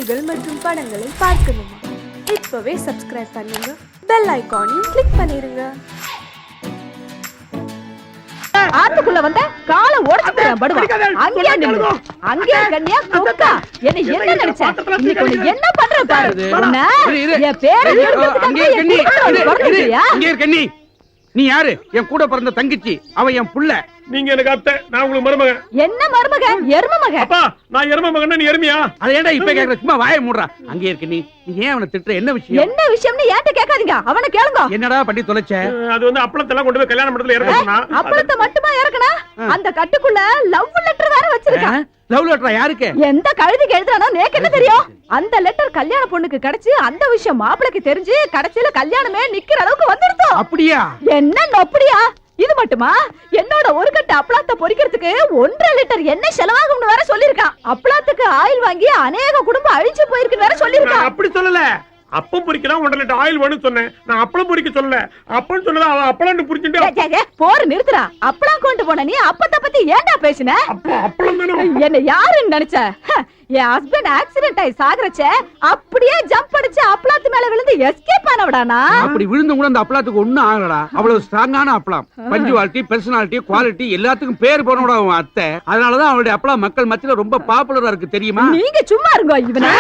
செய்திகள் மற்றும் படங்களை பார்க்கணுமா? இப்பவே சப்ஸ்கிரைப் பண்ணுங்க, பெல் ஐகானையும் கிளிக் பண்ணிருங்க. ஆத்துக்குள்ள வந்த காலை உடைச்சுறேன் படுவா. அங்கேயே நின்னு அங்கேயே கண்ணியா கொக்கா என்ன என்ன நினைச்ச? இன்னைக்கு உன்னை என்ன பண்ற பாரு. உன்னை என் பேரை அங்கே கண்ணி. நீ யாரு? என் கூட பிறந்த தங்கச்சி, அவ என் புள்ள. நீங்க எனக்கு அத்தை, நான் உங்களுக்கு மருமகன். என்ன மருமகன்? எரும மகன். அப்பா நான் எரும மகன், நீ எருமையா? அத ஏன்டா இப்ப கேக்குற? சும்மா வாயை மூடுறா. அங்கே இருக்க நீ ஏன் அவனை திட்டுற? என்ன விஷயம்? என்ன விஷயம்னு ஏன்ட்ட கேட்காதீங்க, அவனை கேளுங்க. என்னடா பண்ணி தொலைச்ச? அது வந்து அப்பளத்தெல்லாம் கொண்டு போய் கல்யாண மண்டபத்துல இறக்க சொன்னா. அப்பளத்தை மட்டுமா இறக்கனா? அந்த கட்டுக்குள்ள லவ் லெட்டர் வேற வச்சிருக்கான். லவ் லெட்டரா? யாருக்கு? எந்த கழுதிக்கு எழுதுறானோ நேக்கு என்ன தெரியும்? அந்த லெட்டர் கல்யாண பொண்ணுக்கு கிடைச்சு அந்த விஷயம் மாப்பிளைக்கு தெரிஞ்சு கடைசியில கல்யாணமே நிக்கிற அளவுக்கு வந்துருச்சு. அப்படியா? என்ன அப்படியா? இது மட்டுமா? என்னோட ஒரு கட்டு அப்பளத்தை பொரிக்கிறதுக்கு 1.5 லிட்டர் எண்ணெய் செலவாகும்னு வேற சொல்லிருக்கான். அப்பளத்துக்கு ஆயில் வாங்கி அநேக குடும்பம் அழிஞ்சு போயிருக்குன்னு வேற சொல்லிருக்கான். அப்படி சொல்லல, அப்பம் பொரிக்கலாம் 1.5 லிட்டர் ஆயில் வேணும்னு சொன்னேன். நான் அப்பளம் பொரிக்க சொல்லல. அப்பன்னு சொன்னதா அவன் அப்பளம் புரிச்சுட்டு போர் நிறுத்துறா. அப்பளம் கொண்டு போன நீ அப்பத்தை பத்தி ஏன்டா பேசின? அப்பளம் தானே. என்ன யாருன்னு நினைச்ச? என் ஹஸ்பண்ட் ஆக்சிடென்ட் ஆகி சாகுறச்ச அப்படியே ஜம்ப் அடிச்சு அப்பளத்து மேல விழுந்து எஸ்கேப் ஆனவடானா? அப்படி விழுந்து கூட அந்த அப்பளத்துக்கு ஒண்ணும் ஆகலடா. அவ்வளவு ஸ்ட்ராங்கான அப்பளம். பஞ்சுவாலிட்டி, பர்சனாலிட்டி, குவாலிட்டி எல்லாத்துக்கும் பேர் போனோட அவன் அத்தை. அதனாலதான் அவளுடைய அப்பளம் மக்கள் மத்தியில ரொம்ப பாப்புலரா இருக்கு, தெரியுமா? நீங்க சும்மா இருங்க. இவனா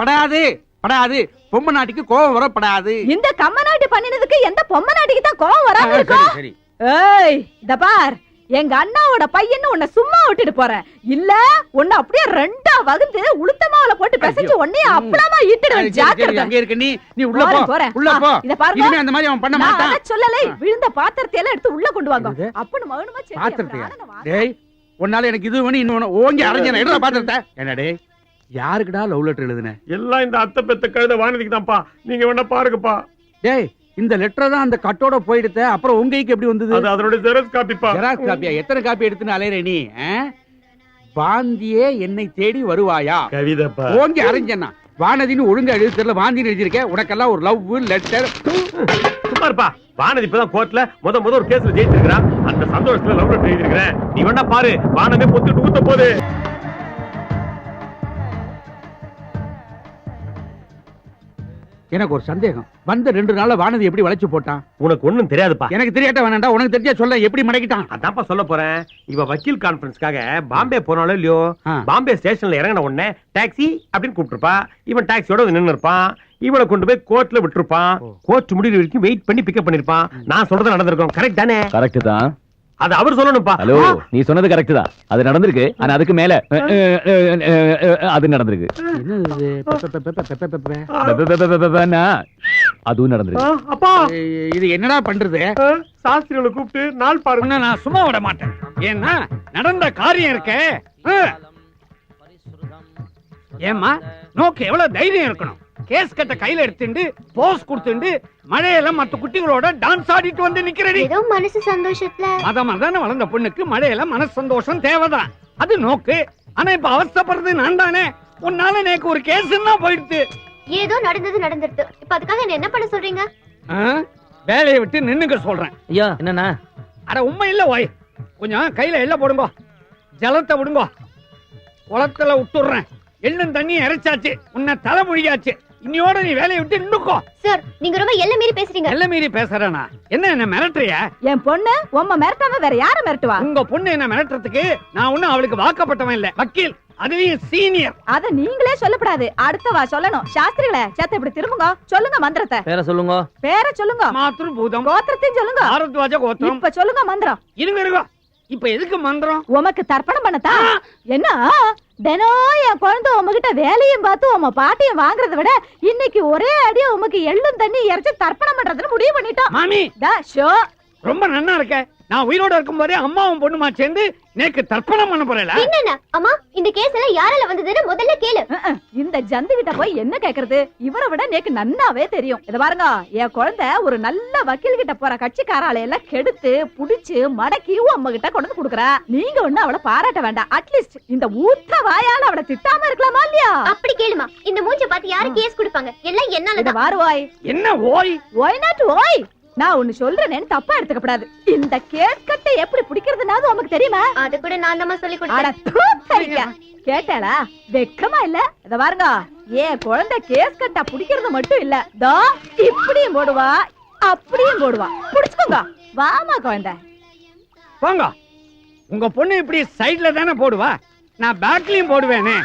படாது படாது. பொம்மை நாட்டிக்கு கோவம் வரப்படாது. இந்த கம்ம நாட்டி பண்ணினதுக்கு எந்த பொம்மை நாட்டிக்கு தான் கோவம் வராம இருக்கும்? சரி. ஏய் இத பார், எங்க அண்ணாவோட பையன்னு உன்னை சும்மா விட்டுட்டு போறேன். இல்ல உன்னை அப்படியே ரெண்டா வகுந்து உளுத்தமாவுல போட்டு பிசைச்சு உன்னைய அப்பளமா ஈட்டிடுவேன். ஜாக்கிரதை. அங்க இருக்க நீ உள்ள போ. உள்ள போ. இத பாருங்க, இனிமே அந்த மாதிரி அவன் பண்ண மாட்டான். நான் சொல்லலை. விழுந்த பாத்திரத்தை எல்லாம் எடுத்து உள்ள கொண்டு வாங்க. அப்பன்னு மகனுமா சரி. பாத்திரத்தையா? டேய் உன்னால எனக்கு இது வேணும் இன்னொன்னு ஓங்கி அரைஞ்சன. எடுடா பாத்திரத்தை. என்ன டேய், யாருக்குடா லவ் லெட்டர் எழுதுன? எல்லாம் இந்த அத்தை பெத்த கழுத வானதிக்கு தான்ப்பா. நீங்க வேணா பாருங்கப்பா. டேய் இந்த லெட்டர் தான் அந்த கட்டோட போயிடுத. அப்புறம் உங்க கைக்கு எப்படி வந்தது? அது அதோட ஜெராக்ஸ் காப்பிப்பா. ஜெராக்ஸ் காப்பியா? எத்தனை காப்பி எடுத்துன்னு அலையற நீ? வாந்தியே என்னை தேடி வருவாயா? கவிதைப்பா. ஓங்கி அரைஞ்சனா. வானதின்னு ஒழுங்கா எழுதி தெரியல, வாந்தின்னு எழுதிருக்க. உனக்கெல்லாம் ஒரு லவ் லெட்டர். சும்மா இருப்பா. வானதி இப்பதான் கோர்ட்ல முத ஒரு கேஸ்ல ஜெயிச்சிருக்கான். அந்த சந்தோஷத்துல லவ் லெட்டர் எழுதிருக்கேன். நீ வேணா பாரு. வானமே பொத்துட்டு ஊத்த போகுது. எனக்கு ஒரு சந்தேகம். வந்த 2 நாள்ல வானதி எப்படி வளைச்சு போட்டான்? உனக்கு ஒண்ணும் தெரியாதுப்பா. எனக்கு தெரியாட்ட வேணாண்டா, உனக்கு தெரிஞ்சா சொல்ல. எப்படி மடக்கிட்டான்? அதான்ப்பா சொல்ல போறேன். இவ வக்கீல் கான்ஃபரன்ஸ்க்காக பாம்பே போனாலும் இல்லையோ, பாம்பே ஸ்டேஷன்ல இறங்கின உடனே டாக்ஸி அப்படின்னு கூப்பிட்டுருப்பா. இவன் டாக்ஸியோட நின்று இருப்பான். இவனை கொண்டு போய் கோர்ட்ல விட்டுருப்பான். கோர்ட் முடிவு வரைக்கும் வெயிட் பண்ணி பிக்கப் பண்ணிருப்பான். நான் சொல்றது நடந்திருக்கும். கரெக்ட் தானே? கரெக்ட் தான். அது அவர் சொல்லணும்ப்பா. ஹலோ, நீ சொன்னது கரெக்ட் தான். அது நடந்திருக்கு. ஆனா அதுக்கு மேல அது நடந்திருக்கு. அதுவும் நடந்திருக்கு. அப்பா இது என்னடா பண்றது? சாஸ்திரிகளை கூப்பிட்டு நாள் பாருங்க. நான் சும்மா விட மாட்டேன். ஏன்னா நடந்த காரியம் இருக்க. ஏமா நோக்கு எவ்வளவு தைரியம் இருக்கணும்? கேஸ் கட்ட கையில எடுத்துட்டு போஸ் கொடுத்துட்டு மழையில மத்த குட்டிகளோட டான்ஸ் ஆடிட்டு வந்து நிக்கிறடி. ஏதோ மனசு சந்தோஷத்துல மதமதான வளர்ந்த பொண்ணுக்கு மழையில மனசு சந்தோஷம் தேவைதான். அது நோக்கு. ஆனா இப்ப அவஸ்தைப்படுறது நான் தானே. உன்னால எனக்கு ஒரு கேஸ் தான் போயிடுது. ஏதோ நடந்துருது. இப்ப அதுக்காக என்ன பண்ண சொல்றீங்க? வேலையை விட்டு நின்னுக்க சொல்றேன். ஐயா என்னன்னா? அட உண்மை இல்ல ஓய். கொஞ்சம் கையில எல்லாம் போடுங்க. ஜலத்தை விடுங்க. குளத்துல விட்டுடுறேன். எள்ளும் தண்ணி இறைச்சாச்சு. உன்னை தலை முழியாச்சு. இன்னையோட நீ வேலையை விட்டு நின்னுக்கோ. சார் நீங்க ரொம்ப எல்லை மீறி பேசுறீங்க. எல்லை மீறி பேசுறேனா? என்ன மிரட்டுறியா? என் பொண்ணு உம்ம மிரட்டாம வேற யார மிரட்டுவா? உங்க பொண்ணு என்ன மிரட்டுறதுக்கு நான் ஒண்ணும் அவளுக்கு வாக்கப்பட்டவன் இல்ல. வக்கீல், அதுலயும் சீனியர். அத நீங்களே சொல்லப்படாது. அடுத்தவா சொல்லணும். சாஸ்திரிகளே சேத்த இப்படி திரும்புங்க. சொல்லுங்க மந்திரத்தை. பேர சொல்லுங்க. பேர சொல்லுங்க. மாத்ரு பூதம். கோத்திரத்தையும் சொல்லுங்க. ஆரத்வாஜ கோத்திரம். இப்ப சொல்லுங்க மந்திரம். இருங்க. இப்ப எதுக்கு மந்திரம்? உமக்கு தர்ப்பணம் பண்ணதா? என்ன தினம் என் குழந்தை உமகிட்ட வேலையும் பார்த்து உம பாட்டியும் வாங்குறத விட இன்னைக்கு ஒரே அடியா உமக்கு எள்ளும் தண்ணி இறைச்சு தர்ப்பணம் பண்றதுன்னு முடிவு பண்ணிட்டோம். மாமி ஷோ ரொம்ப நன்னா இருக்க. நான் உயிரோட இருக்கும் போதே அம்மாவும் பொண்ணுமா சேர்ந்து நேக்கு தர்ப்பணம் பண்ண போறேல. என்னன்னா அம்மா இந்த கேஸ் எல்லாம் யாரால வந்ததுன்னு முதல்ல கேளு. இந்த ஜந்து கிட்ட போய் என்ன கேக்குறது? இவரை விட நேக்கு நன்னாவே தெரியும். இத பாருங்க, என் குழந்தை ஒரு நல்ல வக்கீல் கிட்ட போற கட்சிக்காரால எல்லாம் கெடுத்து புடிச்சு மடக்கி அம்மா கிட்ட கொண்டு குடுக்குறா. நீங்க ஒண்ணு அவளை பாராட்ட வேண்டாம். அட்லீஸ்ட் இந்த ஊத்த வாயால அவளை திட்டாம இருக்கலாமா இல்லையா? அப்படி கேளுமா. இந்த மூஞ்ச பார்த்து யாரு கேஸ் கொடுப்பாங்க? எல்லாம் என்னாலதான். வாருவாய். என்ன ஓய்? ஒய் நாட் ஓய். நான் ஒன்னு சொல்றேன்னு தப்பா எடுத்துக்கப்படாது. இந்த கேஸ் கட்டை எப்படி பிடிக்கிறதுனா உனக்கு தெரியுமா? அது கூட நான் தான் சொல்லி கொடுத்தேன். கேட்டாளா? வெக்கமா இல்ல? இத பாருங்க, ஏன் குழந்தை கேஸ் கட்டா பிடிக்கிறது மட்டும் இல்ல, தோ இப்படியும் போடுவா அப்படியும் போடுவா. புடிச்சுக்கோங்க. வாமா குழந்தை. போங்க. உங்க பொண்ணு இப்படி சைடுல தானே போடுவா, நான் பேக்லயும் போடுவேனே.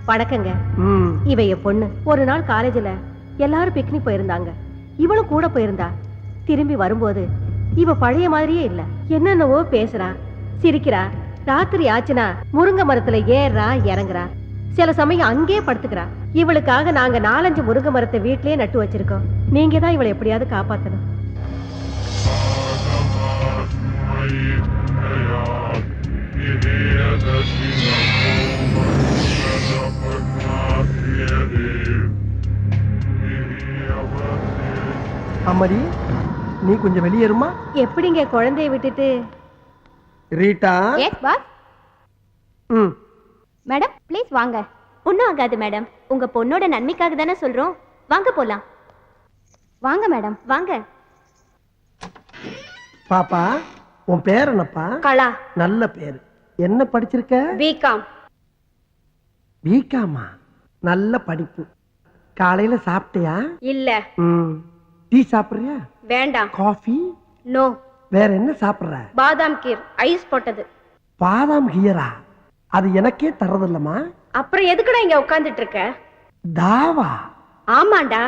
வணக்கங்க. இவ என் பொண்ணு. ஒரு நாள் காலேஜ்ல எல்லாரும் பிக்னிக் போயிருந்தாங்க. இவளும் கூட போயிருந்தா. திரும்பி வரும்போது இவ பழைய மாதிரியே இல்ல. என்னென்னவோ பேசுறா, சிரிக்கிறா. ராத்திரி ஆச்சுனா முருங்கை மரத்துல ஏறா இறங்குறா. சில சமயம் அங்கேயே படுத்துக்கிறா. இவளுக்காக நாங்க 4-5 முருங்கை மரத்தை வீட்லயே நட்டு வச்சிருக்கோம். நீங்க தான் இவளை எப்படியாவது காப்பாத்தணும். அம்மாடி, நீ கொஞ்சம் வெளியேறுமா? எப்படிங்க குழந்தைய விட்டுட்டு? ரீட்டா. Yes boss. ம். மேடம் ப்ளீஸ் வாங்க. ஒன்றும் ஆகாது மேடம், உங்க பொண்ணோட நன்மைக்காக தானே சொல்றோம். வாங்க போலாம். வாங்க மேடம் வாங்க. பாப்பா, உன் பேர் என்னப்பா? கலா. நல்ல பேரு. என்ன படிச்சிருக்க? பிகாம். பிகாமா? நல்ல படிப்பு. காலையில சாப்பிட்டியா? இல்ல. டீ சாப்பிடுறியா? வேண்டாம். காஃபி? நோ. வேற என்ன சாப்பிடுற? பாதாம் கீர் ஐஸ் போட்டது. பாதாம் கீரா? அது எனக்கே தரதில்லமா. அப்புறம் எதுக்குடா இங்க உட்கார்ந்துட்டு இருக்க? தாவா? ஆமாண்டா.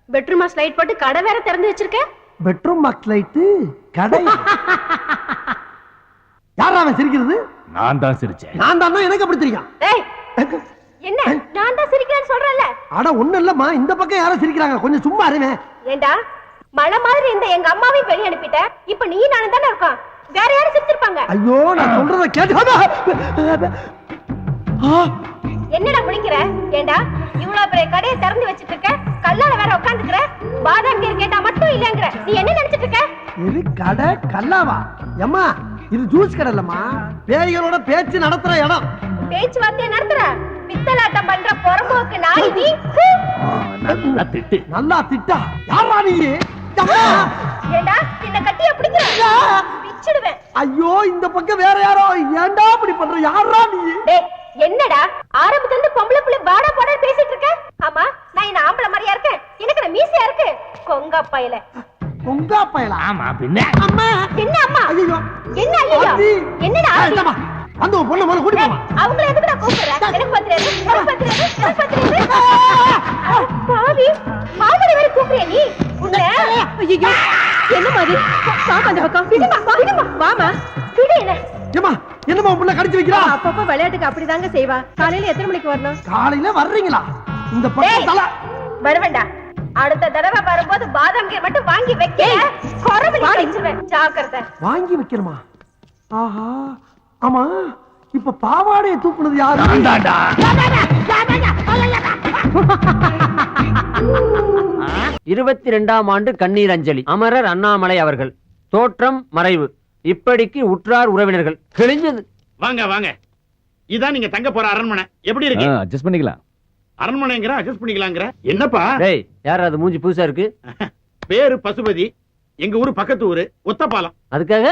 பெட்ரூமா ஸ்லைட் போட்டு கடை வேற திறந்து வச்சிருக்க. பெட்ரூம் பாக்ஸ் லைட் கடை? யாரா அவன் சிரிக்கிறது? நான் தான் சிரிச்சேன். நான் தான். எனக்கு அப்படி தெரியும். ஏய், என்ன நான் தான் சிரிக்கிறேன்னு சொல்றேன்ல. அட ஒண்ணு இல்லம்மா, இந்த பக்கம் யாரும் சிரிக்கிறாங்க, கொஞ்சம் சும்மா இருங்க. ஏண்டா மழை மாதிரி இந்த எங்க அம்மாவையும் வெளிய அனுப்பிட்ட. இப்ப நீ நானும் தானே இருக்கோம். வேற யாரும் சிரிச்சிருப்பாங்க. ஐயோ, நான் சொல்றத கேட்டு. என்னடா முடிக்கிற? ஏண்டா இவ்வளவு பெரிய கடையை திறந்து வச்சிட்டு இருக்க, கல்லால வேற உட்கார்ந்துக்கிற. பாதாம் கீர் கேட்டா மட்டும் இல்லங்கற. நீ என்ன நினைச்சிட்டு இருக்க? இது கடை கல்லாவா? அம்மா, இது ஜூஸ் கடை இல்லம்மா, பேய்களோட பேச்சு நடத்துற இடம். பேச்சுவார்த்தையை நடத்துற? பித்தலாட்டம் பண்ற பொறம்போக்கு நாய் நீ. நல்லா திட்டு. நல்லா திட்டா? யாரா நீ? ஏண்டா என்ன கட்டிய பிடிக்கிற? பிச்சிடுவேன். ஐயோ, இந்த பக்கம் வேற யாரோ. ஏண்டா இப்படி பண்ற? யாரா நீ? டேய், என்னடா ஆரம்பத்துல இருந்து பொம்பளை புள்ள பாடா பாடா பேசிட்டு இருக்க? ஆமா, நான் என்ன ஆம்பளை மாதிரியா இருக்கேன்? எனக்கு என்ன மீசையா இருக்கு? கொங்கா பயல. கொங்கா பயலா? ஆமா, பின்ன. அம்மா. என்ன அம்மா? ஐயோ. என்ன ஐயோ? என்னடா? இல்லம்மா, வந்து உன் பொண்ணு கூட்டி போமா. அவங்கள எதுக்குடா கூப்பிடுற? எனக்கு பத்திரது, எனக்கு பத்திரது, எனக்கு பத்திரது. பாவி, மாமரை வேற கூப்பிடுற நீ? உன்னை ஐயோ, என்ன மாதிரி? பாப்பா அந்த பக்கம். விடுமா, விடுமா. வாமா. விடு என்ன? ஏம்மா, என்னம்மா உன் புள்ள கடிச்சு வைக்கிறா? அப்பப்ப விளையாட்டுக்கு அப்படிதாங்க செய்வா. காலையில எத்தனை மணிக்கு வரணும்? காலையில வர்றீங்களா? இந்த பக்கம் தல வருவேண்டா. அடுத்த தடவை வரும்போது பாதாம் கீர் மட்டும் வாங்கி வைக்க. கொரவலி அடிச்சிருவேன். ஜாக்கிரதை. வாங்கி வைக்கிறமா? ஆஹா. ஆமா, இப்ப பாவாடையை தூக்குனது யாரு? 22ஆம் ஆண்டு கண்ணீர் அஞ்சலி. அமரர் அண்ணாமலை அவர்கள். தோற்றம் மறைவு. இப்படிக்கு உற்றார் உறவினர்கள். கிழிஞ்சது. வாங்க வாங்க, இதான் நீங்க தங்க போற அரண்மனை. எப்படி இருக்கு? அட்ஜஸ்ட் பண்ணிக்கலாம். அரண்மனைங்கிற அட்ஜஸ்ட் பண்ணிக்கலாங்கிற என்னப்பா? டேய், யார் அது? மூஞ்சி புதுசா இருக்கு. பேரு பசுபதி. எங்க ஊரு பக்கத்து ஊரு ஒத்தப்பாலம். அதுக்காக?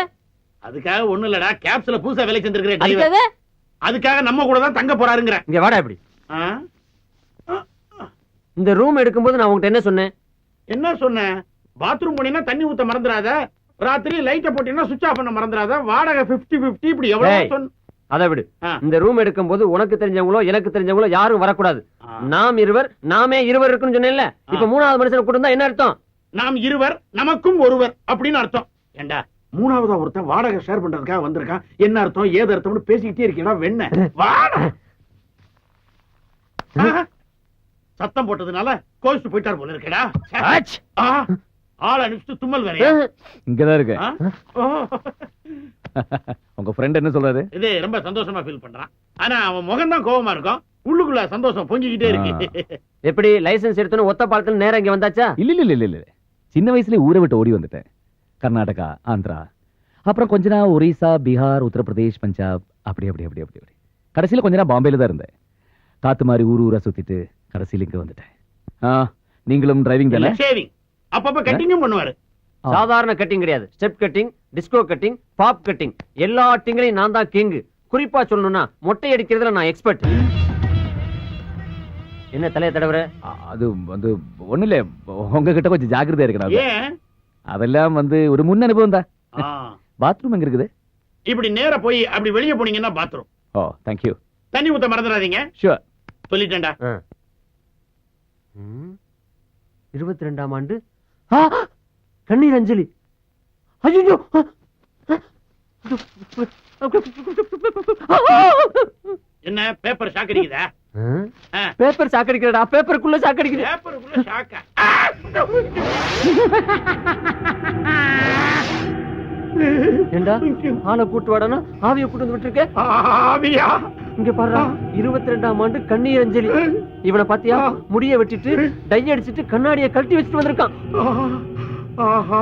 அதுக்காக ஒண்ணு இல்லடா, கேப்ஸ்ல புதுசா வேலை செஞ்சிருக்கிற அதுக்காக? அதுக்காக நம்ம கூட தான் தங்க போறாருங்கிற. இங்க வாடா. இப்படி இந்த ரூம் எடுக்கும்போது நான் உங்ககிட்ட என்ன சொன்னேன்? என்ன சொன்ன? பாத்ரூம் போனீங்கன்னா தண்ணி ஊத்த மறந்துடாத, ராத்திரி லைட்ட போட்டீங்கன்னா சுவிட்ச் ஆஃப் பண்ண மறந்துடாத, வாடகை 50-50 இப்படி எவ்வளவு சொன்ன. அதை விடு. இந்த ரூம் எடுக்கும்போது உனக்கு தெரிஞ்சவங்களோ எனக்கு தெரிஞ்சவங்களோ யாரும் வரக்கூடாது. நாம் இருவர், நாமே இருவர் இருக்குன்னு சொன்னேன்ல. இப்ப 3வது மனுஷனை கூட்டு வந்தா என்ன அர்த்தம்? நாம் இருவர், நமக்கும் ஒருவர் அப்படின்னு அர்த்தம். ஏண்டா, 3வதா ஒருத்தன் வாடகை ஷேர் பண்றதுக்காக வந்திருக்கான். என்ன அர்த்தம் ஏது அர்த்தம்னு பேசிக்கிட்டே இருக்கீங்களா? வெண்ண வாடா. சத்தம் போட்டதுனால கோவிச்சு போயிட்டார் போல இருக்கடா. ஆள் அனுப்பிச்சு தும்மல் வேறையா? இங்கதான் இருக்கு. உங்க ஃப்ரெண்ட் என்ன சொல்றாரு? இது ரொம்ப சந்தோஷமா ஃபீல் பண்றான். ஆனா அவன் முகம் தான் கோவமா இருக்கும், உள்ளுக்குள்ள சந்தோஷம் பொங்கிக்கிட்டே இருக்கு. எப்படி லைசென்ஸ் எடுத்தோன்னு ஒத்த பாலத்துல நேரா இங்க வந்தாச்சா? இல்ல சின்ன வயசுல ஊரை விட்டு ஓடி வந்துட்டேன். கர்நாடகா, ஆந்திரா, அப்புறம் கொஞ்ச நாள் ஒரிசா, பீகார், உத்தரப்பிரதேஷ், பஞ்சாப், அப்படி கடைசியில கொஞ்ச நாள் பாம்பேல தான் இருந்தேன். காத்து மாதிரி ஊரா சுத்திட்டு கடைசியில இங்க வந்துட்டேன். நீங்களும் டிரைவிங் தானே? ஷேவிங் அப்பப்ப கட்டிங்கும் பண்ணுவாரு. சாதாரண கட்டிங் கிடையாது, step cutting, disco cutting, bob cutting, எல்லா கட்டிங்லயும் நான் தான் கிங். குறிப்பா சொல்லணும்னா மொட்டை அடிக்கிறதுல நான் எக்ஸ்பர்ட். என்ன தலைய தடவற? அது வந்து ஒண்ணு இல்ல, உங்ககிட்ட கொஞ்சம் ஜாக்கிரதையா இருக்கணும். ஏன்? அதெல்லாம் வந்து ஒரு முன் அனுபவம் தான். பாத்ரூம் எங்க இருக்குது? இப்படி நேரா போய் அப்படி வெளிய போனீங்கன்னா பாத்ரூம். O, thank you. தண்ணி ஊத்த மறந்துடாதீங்க. ஷூர். சொல்லிட்டேன்டா. 22ஆம் ஆண்டு கண்ணீர் அஞ்சலி. ஐயோ, என்ன பேப்பர் ஷாக் அடிக்குதா? பேப்பர் ஷாக் அடிக்கிறடா, பேப்பருக்குள்ள ஷாக் அடிக்குது. பேப்பருக்குள்ள ஷாக்கா? ஏண்டா ஆளை கூட்டு வாடனா ஆவிய கூட்டு வந்து விட்டுருக்க? ஆவியா? இங்க பாரு, 22ஆம் ஆண்டு கண்ணீர் அஞ்சலி. இவனை பாத்தியா? முடிய வெட்டிட்டு டை அடிச்சிட்டு கண்ணாடியை கழட்டி வச்சுட்டு வந்திருக்கான். ஆஹா,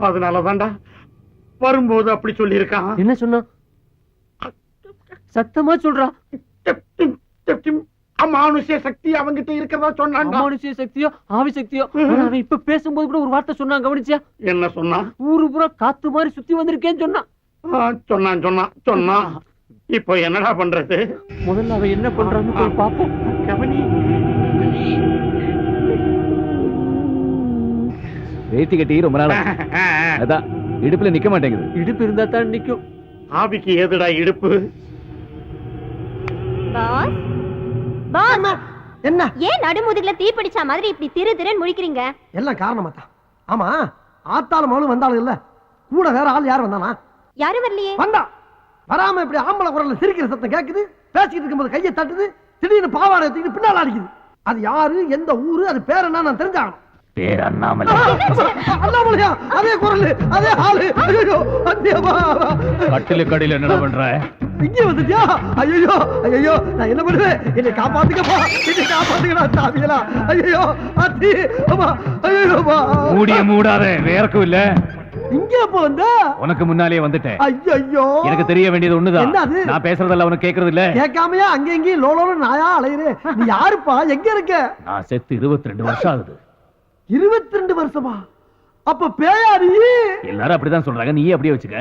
அதனாலதான்டா வரும்போது அப்படி சொல்லி இருக்கான். என்ன சொன்னா? சத்தமா சொல்றா. அமானுஷ்ய சக்தி அவங்கிட்ட இருக்கிறதா சொன்னான். அமானுஷ்ய சக்தியோ ஆவி சக்தியோ? அவன் இப்ப பேசும்போது கூட ஒரு வார்த்தை சொன்னான், கவனிச்சியா? என்ன சொன்னா? ஊரு பூரா காத்து மாதிரி சுத்தி வந்திருக்கேன்னு சொன்னான். சொன்னான். இப்போ என்னடா பண்றது? முதல்ல அவன் என்ன பண்றான்னு போய் பாப்போம். கவனி. வேட்டி கட்டி ரொம்ப நாள் அதான் இடுப்புல நிக்க மாட்டேங்குது. இடுப்பு இருந்தா தான் நிக்கும். ஆவிக்கு ஏதுடா இடுப்பு? என்ன ஏன் நடுமுதுகுல தீ பிடிச்ச மாதிரி இப்படி திரு திருன்னு முழிக்கிறீங்க? எல்லாம் காரணமா தான். ஆமா, ஆத்தாலும் மகளும் வந்தாலும் இல்ல, கூட வேற ஆள் யார் வந்தானா? யாரும் வரலையே. வந்தா வராம இப்படி ஆம்பளை குரல்ல சிரிக்கிற சத்தம் கேக்குது, பேசிக்கிட்டு இருக்கும்போது கையை தட்டுது, திடீர்னு பாவாடை தூக்கிட்டு பின்னால அடிக்குது. அது யாரு, எந்த ஊரு, அது பேர் என்ன நான் தெரிஞ்சாகணும். பேர் அண்ணாமலை. அண்ணாமலையா? அதே குரல், அதே ஆளு. ஐயோ, கட்டில கடையில என்ன பண்ற? இங்க வந்துட்டியா? ஐயோ, நான் என்ன பண்ணுவேன்? என்னை காப்பாத்துக்கப்பா, என்னை காப்பாத்துக்கடா சாமியலா. ஐயோ அத்தி, அம்மா, ஐயோப்பா. மூடாத, வேறக்கும் இல்ல. இங்க எப்ப வந்த? உனக்கு முன்னாலே வந்துட்டேன். ஐயோ, எனக்கு தெரிய வேண்டியது ஒண்ணுதான். என்னது? நான் பேசுறதெல்லாம் உனக்கு கேக்குறது இல்ல. கேட்காமையா அங்க எங்கேயும் லோலோல நாயா அலையுறே? நீ யாருப்பா? எங்க இருக்க? நான் செத்து 22 வருஷம் ஆகுது. 22 வருஷமா? அப்ப பேயாரி? எல்லாரும் அப்படிதான் சொல்றாங்க, நீயே அப்படியே வச்சுக்க.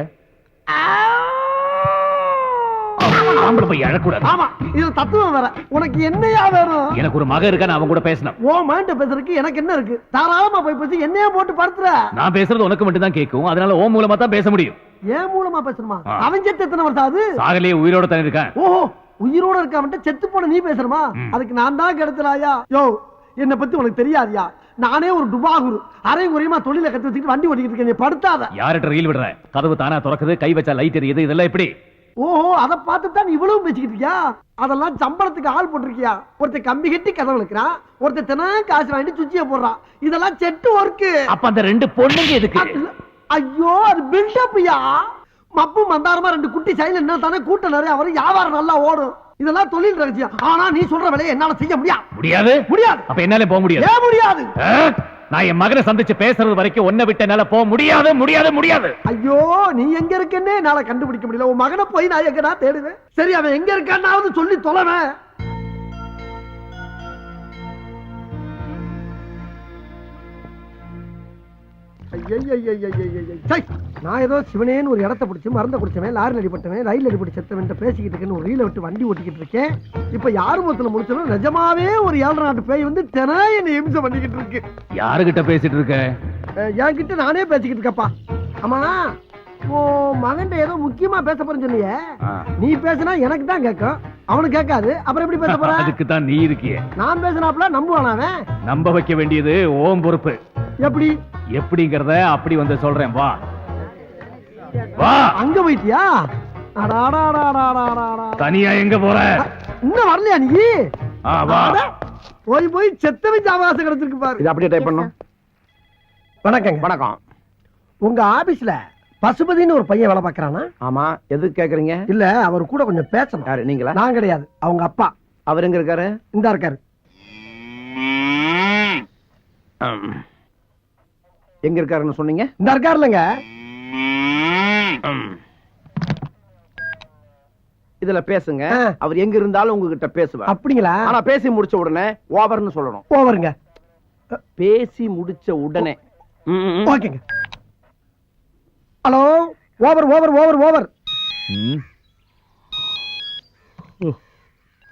ஆம்பளை போய் அழக்கூடாது. ஆமா, இது தத்துவம் வேற. உனக்கு என்னையா வேணும்? எனக்கு ஒரு மகன் இருக்கா, நான் அவன் கூட பேசணும். ஓ மைண்ட பேசுறதுக்கு எனக்கு என்ன இருக்கு? தாராளமா போய் பேசி என்னையா போட்டு படுத்துற. நான் பேசுறது உனக்கு மட்டும் தான் கேட்கும், அதனால ஓ மூலமா தான் பேச முடியும். ஏன் மூலமா பேசணுமா? அவன் செத்து எத்தனை வருஷம் ஆகுது? சாகலையே, உயிரோட தான் இருக்கான். ஓஹோ, உயிரோட இருக்காம செத்து போன நீ பேசணுமா? அதுக்கு நான் தான் கிடைச்சலாயா? யோ, என்ன பத்தி உனக்கு தெரியாதியா? நானே ஒரு டுபாகுரு, அரை குறையமா தொழில கத்து வச்சுக்கிட்டு வண்டி ஓட்டிக்கிட்டு இருக்கேன். நீ படுத்தாத. யார்கிட்ட ரயில் விடுற? கதவு தானா திறக்குது, கை வச்சா லைட் எரியுது, இதெல்லாம் எப்படி? ஓஹோ, அத பார்த்துதான் இவ்வளவு பேசிக்கிட்டு இருக்கியா? அதெல்லாம் சம்பளத்துக்கு ஆள் போட்டிருக்கியா? ஒருத்தர் கம்பி கட்டி கதவு இழுக்கிறான், ஒருத்தர் தினம் காசு வாங்கிட்டு சுவிட்சிய போடுறான். இதெல்லாம் செட்டு ஒர்க்கு. அப்ப அந்த 2 பொண்ணுங்க எதுக்கு? ஐயோ, அது பில்டப்யா. மப்பு மந்தாரமா 2 குட்டி சைல என்ன தானே கூட்டம் நிறைய வரும், வியாபாரம் நல்லா ஓடும். இதெல்லாம் தொழில் ரகசியம். ஆனா நீ சொல்ற வேலையை என்னால செய்ய முடியாது. அப்ப என்னால போக முடியாது. ஏன் முடியாது? நான் என் மகனை சந்திச்சு பேசுறது வரைக்கும் ஒன்ன விட்டு என்னால போக முடியாது. ஐயோ, நீ எங்க இருக்கன்னே என்னால கண்டுபிடிக்க முடியல. உன் மகனை போய் நான் எங்கடா தேடுவேன்? சரி, அவன் எங்க இருக்கான்னாவது சொல்லி தொலைவேன். நான் ஏதோ சிவனேன்னு ஒரு இடத்த பிடிச்சி மருந்த குடிச்சவன், லாரில் அடிபட்டவன், ரயில் அடிபட்டு செத்தவன் பேசிக்கிட்டு இருக்கேன்னு ஒரு ரீல விட்டு வண்டி ஓட்டிக்கிட்டு இருக்கேன். இப்ப யாரு மொத்தத்துல முடிச்சாலும் நிஜமாவே ஒரு 7 நாட்டு பேய் வந்து தினம் என்ன இம்சை பண்ணிக்கிட்டு இருக்கு. யாருகிட்ட பேசிட்டு இருக்க? என்கிட்ட நானே பேசிக்கிட்டு இருக்கப்பா. ஆமா, மகன் ஏதோ முக்கியமா பேச போறேன்னு சொன்னியே, நீ பேசினா எனக்கு தான் கேட்கும், அவனுக்கு கேட்காது. அப்புறம் எப்படி பேச போற? அதுக்கு தான் நீ இருக்கியே. நான் பேசினாப்ல நம்புவானே. நம்ப வைக்க வேண்டியது ஓம் பொறுப்பு. எப்படிங்கறத அப்படி வந்து சொல்றேன். வா வா. அங்க போயிட்டியா? தனியா எங்க போற? இன்னும் வரலையா நீ? வா. போய் செத்தவன் அவகாசம் கிடைச்சிருக்கு பாரு. இது அப்படியே டைப் பண்ணணும். வணக்கங்க. வணக்கம். உங்க ஆபீஸ்ல பசுபதினு ஒரு பையன் வேலை பாக்குறானா? ஆமா, எதுக்கு கேக்குறீங்க? இல்ல, அவர் கூட கொஞ்சம் பேசணும். யாரு, நீங்களா? நான் கிடையாது, அவங்க அப்பா. அவர் எங்க இருக்காரு? இந்தா இருக்காரு. எங்க இருக்காருன்னு சொன்னீங்க? இந்த இருக்காருலங்க. இதுல பேசுங்க. அவர் எங்க இருந்தாலும் உங்ககிட்ட பேசுவார். அப்படிங்களா? ஆனா பேசி முடிச்ச உடனே ஓவர்னு சொல்லணும். ஓவருங்க. பேசி முடிச்ச உடனே. ஓகேங்க. Hello, over over over over.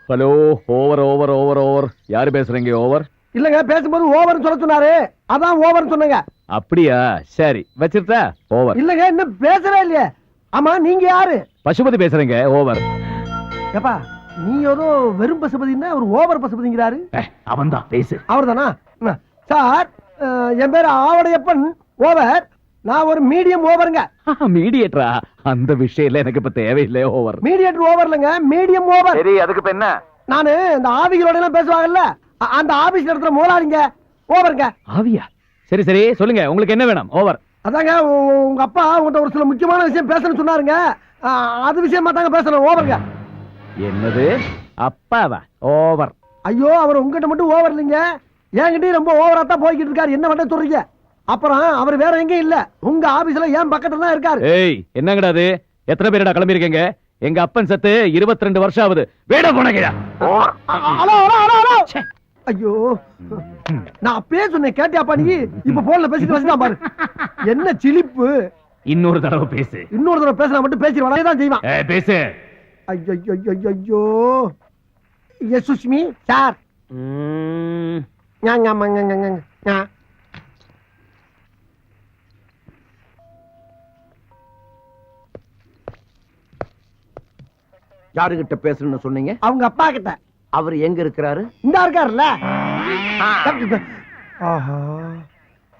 Hello, over over over over. யாரு பேசுறீங்க? ஓவர் இல்லங்க, பேசும்போது ஓவர்னு சொல்ல சொன்னாரு, அதான் ஓவர்னு சொன்னங்க. அப்படியா? சரி, வச்சிருட்டா? ஓவர். இல்லங்க, இன்னும் பேசவே இல்லையே. ஆமா, நீங்க யாரு? பசுபதி பேசுறீங்க. ஓவர். ஏப்பா, நீ ஏதோ வெறும் பசுபதினா அவர் ஓவர் பசுபதிங்கிறாரு. அவன் தான் பேசு. அவர் தானா? சார், என் பேரு ஆவடையப்பன். ஓவர். நான் ஒரு மீடியம் ஓவருங்க. மீடியேட்டரா? அந்த விஷயம் எனக்கு இப்ப தேவையில்லை. ஓவர். மீடியேட்டர் ஓவர் இல்லங்க, மீடியம் ஓவர். சரி, அதுக்கு இப்ப என்ன? நானு இந்த ஆவிகளோட எல்லாம் பேசுவாங்கல்ல, அந்த ஆபீஸ்ல இருக்கிற முதலாளிங்க. ஓவருங்க. ஆவியா? சரி சரி, சொல்லுங்க, உங்களுக்கு என்ன வேணும்? ஓவர். அதாங்க, உங்க அப்பா உங்கள்கிட்ட ஒரு சில முக்கியமான விஷயம் பேசணும்னு சொன்னாருங்க. அது விஷயமா தாங்க பேசணும். ஓவருங்க. என்னது? அப்பாவா? ஓவர். ஐயோ, அவர் உங்ககிட்ட மட்டும் ஓவர் இல்லைங்க, என்கிட்டயும் ரொம்ப ஓவரா தான் போய்கிட்டு இருக்காரு. என்ன பண்ண சொல்றீங்க? அப்புறம் அவர் வேற எங்கேயும் இல்ல, உங்க ஆபீஸ்ல ஏன் பக்கத்துல தான் இருக்காரு. ஏய், என்னங்கடா அது? எத்தனை பேரடா கிளம்பி இருக்கீங்க? எங்க அப்பன் செத்து 22 வருஷம் ஆகுது. வேட போனங்கடா. Hello hello hello hello. ஐயோ, நான் அப்பவே சொன்னேன், கேட்டியாப்பா நீ? இப்ப போன்ல பேசிட்டு வச்சுதான் பாரு. என்ன சிலிப்பு. இன்னொரு தடவை பேசு. இன்னொரு தடவை பேசினா மட்டும் பேசிடுவான் தான் செய்வான். பேசு. ஐயோ ஐயோ ஐயோ. Yes Sushmi sir. யாருகிட்ட பேசணும்னு சொன்னீங்க? அவங்க அப்பா கிட்ட. அவர் எங்க இருக்கிறாரு? இந்த இருக்காருல்ல. ஆஹா,